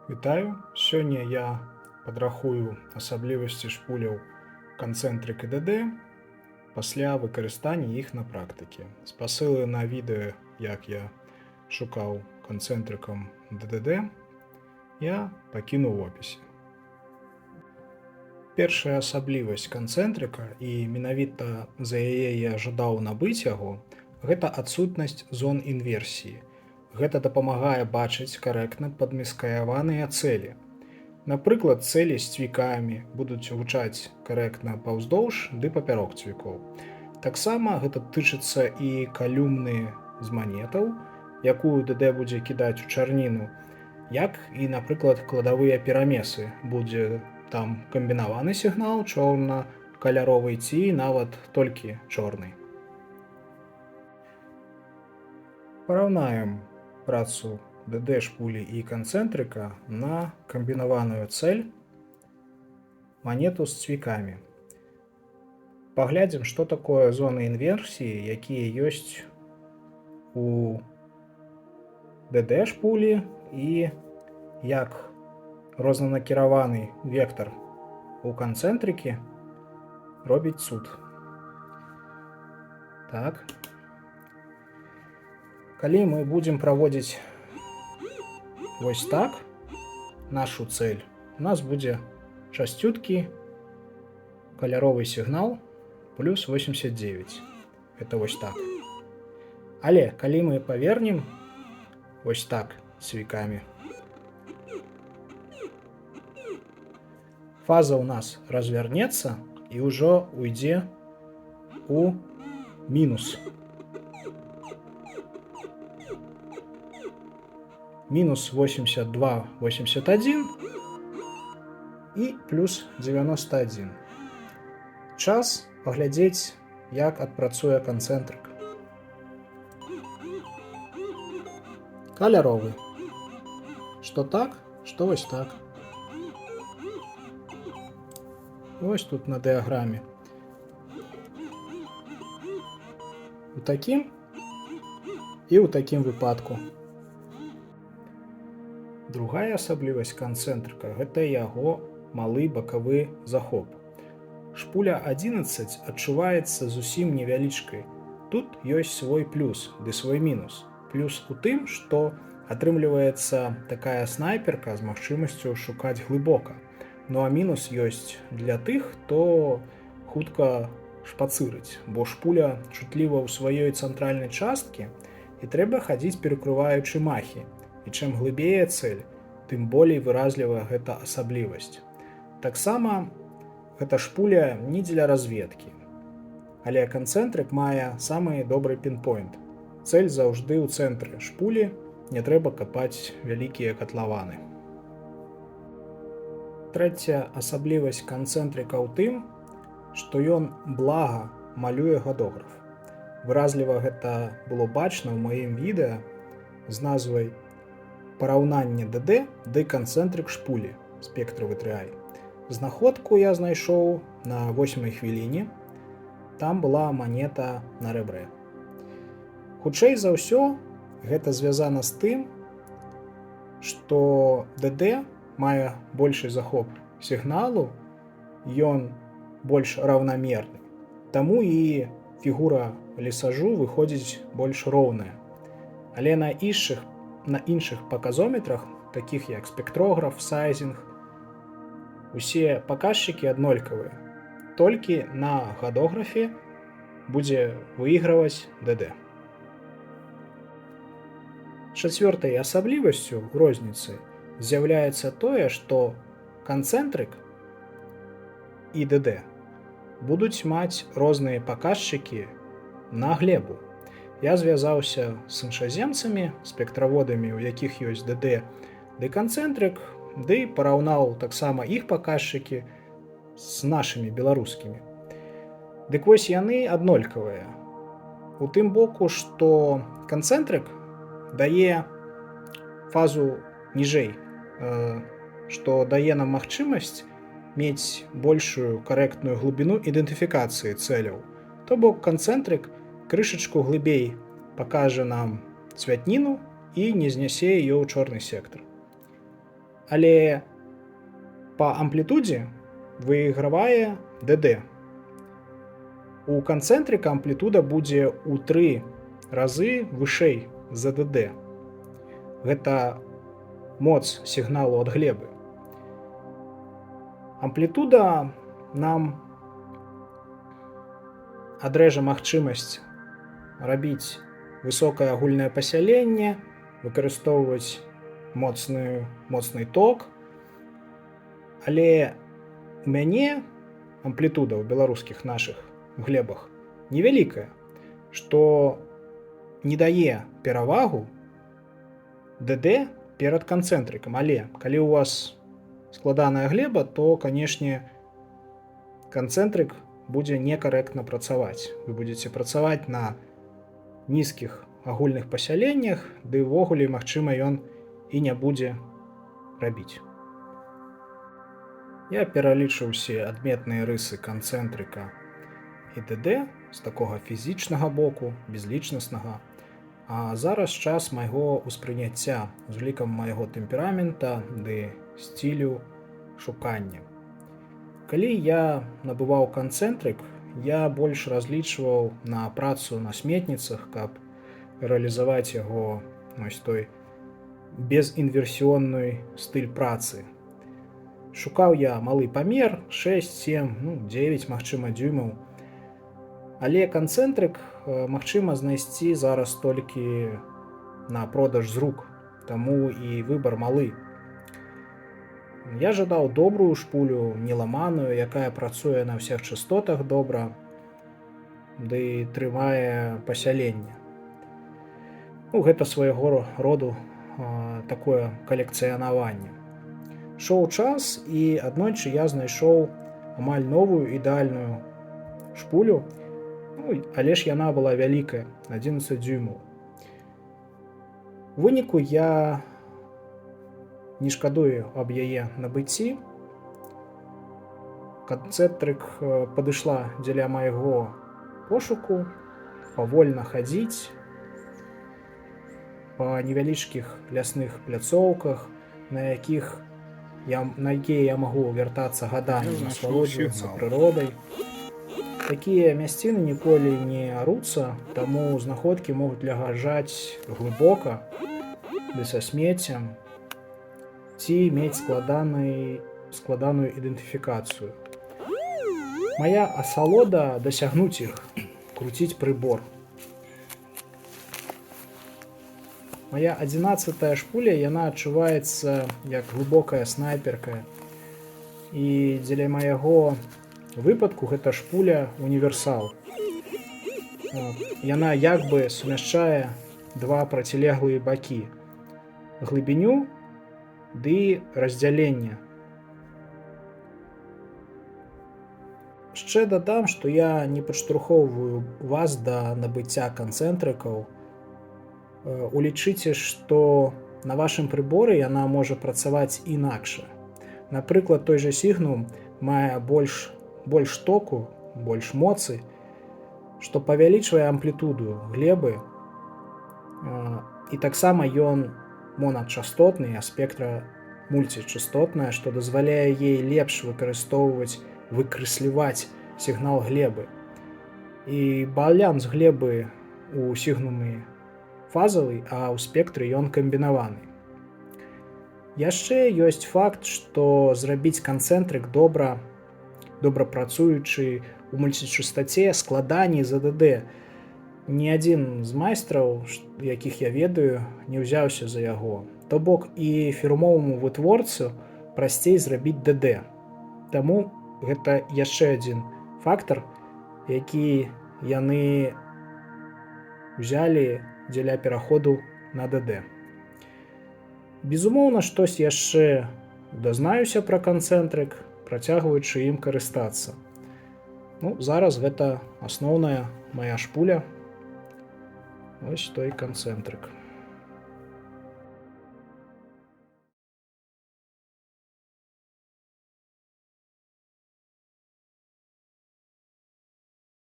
Вітаю! Сёння я падрахую асаблівасці шпуляў канцэнтрык і ДД пасля выкарыстання іх на практыке. Спасылы на відэа, як я шукаў канцэнтрыкам ДД, я пакіну ў опісе. Першая асаблівасць канцэнтрыка, і менавіта за яе я жадаў набыць яго, гэта адсутнасць зон інверсіі. Гэта дапамагае бачыць карэктна падмаскіраваныя цэлі. Напрыклад, цэлі з цвікамі будуць гучаць карэктна паўздоўж ды папярок цвікоў. Таксама гэта тычыцца і калюмны з манетаў, якую ДД будзе кідаць у чарніну, як і, напрыклад, кладавыя перамесы. Будзе там камбінаваны сігнал чорна-каляровы ці нават толькі чорны. Параўнаем працу ДД шпулі і канцэнтрыка на камбінаваную цэль манету з цвікамі. Паглядзім, што такое зоны інверсіі, якія ёсць у ДД шпулі і як рознанакіраваны вектар у канцэнтрыкі робіць цуд. Так. Калі мы будзем праводзіць вось так нашу цэль, у нас будзе часцюткі каляровы сігнал плюс 89. Это вось так. Але калі мы павернем вось так цвікамі, фаза ў нас развярнецца і ўжо уйдзе у мінус. Мінус 82, 81 і плюс 91. Час паглядзець, як адпрацуе канцэнтрык. Каляровы. Што так, што вось так. Вось тут на дыяграме. У такім і ў такім выпадку. Другая асаблівасць канцэнтрыка – гэта яго малы бакавы захоп. Шпуля 11 адчуваецца зусім невялічкай. Тут ёсць свой плюс ды свой мінус. Плюс у тым, што атрымліваецца такая снайперка з магчымасцю шукаць глыбока. Ну а мінус ёсць для тых, хто хутка шпацырыць, бо шпуля чутліва ў сваёй цэнтральнай часткі і трэба хадзіць перакрываючы махі. І чым глыбее цэль, тым болей выразлівая гэта асаблівасць. Таксама гэта шпуля не для разведкі. Але канцэнтрык мае самы добры пінпойнт. Цэль заўжды ў цэнтры шпулі, не трэба капаць вялікія катлаваны. Трэцяя асаблівасць канцэнтрыка ў тым, што ён блага малюе гадограф. Выразліва гэта было бачна ў маім відэа з назвай «Параўнанне ДД ды канцэнтрык шпулі. Спектравы трыай». Знаходку я знайшоў на 8-й хвіліне. Там была манета на рэбрэ. Хутчэй за ўсё, гэта звязана з тым, што ДД мае большы захоп сігналу, ён больш раўнамерны. Таму і фігура лісажу выходзіць больш роўная. Але на іншых паказометрах, такіх як спектрограф, сайзінг, усе паказчыкі аднолькавыя. Толькі на гадографе будзе выйграваць ДД. Чацвёртай асаблівасцю розніцы з'яўляецца тое, што канцэнтрык і ДД будуць маць розныя паказчыкі на глебу. Я звязаўся з іншаземцамі, спектраводамі, у якіх ёсць ДД ды канцэнтрык, ды параўнаў таксама іх паказчыкі з нашымі беларускімі. Дык вось яны аднолькавыя. У тым боку, што канцэнтрык дае фазу ніжэй, што дае нам магчымасць мець большую карэктную глыбіну ідэнтыфікацыі цэляў. То бок канцэнтрык крышачку глыбей пакажа нам цвятніну і не знясе яе ў чорны сектар. Але па амплітудзе выйгравае ДД. У канцэнтрыка амплітуда будзе ў 3 разы вышэй за ДД. Гэта моц сігналу ад глебы. Амплітуда нам адрэжа магчымасць рабіць высокае агульнае пасяленне, выкарыстоўваць моцны ток, але у мяне амплітуда ў беларускіх нашых глебах невялікая, што не дае перавагу ДД перад канцэнтрыкам. Але калі у вас складаная глеба, то, канешне, канцэнтрык будзе некарэктна працаваць. Вы будзеце працаваць на нізкіх агульных пасяленнях, ды ўвогуле, магчыма, ён і не будзе рабіць. Я пералічыў усе адметныя рысы канцэнтрыка і ДД з такога фізічнага боку, безлічнаснага. А зараз час майго ўспрыняцця з улікам майго тэмперамента ды стилю шукання. Калі я набываў канцэнтрык, я больш разлічваў на працу на сметніцах, каб рэалізаваць яго той безінверсіонны стыль працы. Шукаў я малы памер, 6, 7, 9, магчыма, дюймаў. Але канцэнтрык магчыма знайсці зараз толькі на продаж з рук, таму і выбар малы. Я жадаў добрую шпулю, неламаную, якая працуе на ўсіх частотах добра, ды трымае пасяленне. Гэта свайго роду такое калекцыянаванне. Шоў час, і аднойчы я знайшоў амаль новую ідэальную шпулю, але ж яна была вялікая, 11 дюймаў. У выніку я не шкадую аб яе набыцці. Канцэнтрык падышла дзеля майго пошуку, павольна хадзіць па невялічкіх лясных пляцоўках, на якія я магу вяртацца гадамі, насалоджвацца прыродай. Такія мясціны ніколі не аруцца, таму знаходкі могуць ляжаць глыбока, ды са смеццем, ці мець складаную ідэнтыфікацыю. Мая асалода дасягнуць іх, круціць прыбор. Моя 11-я шпуля, яна адчуваецца як глыбокая снайперка. І дзеля майго выпадку гэта шпуля універсал. Яна як бы сумяшчае два процілеглыя бакі: глыбіню ды раздзяленне. Яшчэ дадам, што я не падштурхоўваю вас да набыцця канцэнтрыкаў. Улічыце, што на вашым прыборы яна можа працаваць інакш. Напрыклад, той жа сігнум мае больш току, больш моцы, што павялічвае амплітуду глебы, і таксама ён моначастотны, а спектра мульцічастотная, што дазваляе ей лепш выкрэсліваць сігнал глебы. І баланс глебы у сігнуме фазавы, а ў спектры ён камбінаваны. Яшчэ ёсць факт, што зрабіць канцэнтрык добра працуючы ў мульцічастаце складаней за ДД. Ні адзін з майстраў, якіх я ведаю, не ўзяўся за яго. То бок і фірмоваму вытворцу прасцей зрабіць ДД. Таму гэта яшчэ адзін фактар, які яны ўзялі дзеля пераходу на ДД. Безумоўна, штось яшчэ дазнаюся пра канцэнтрык, працягваючы ім карыстацца. Зараз гэта асноўная мая шпуля. Вось той канцэнтрык.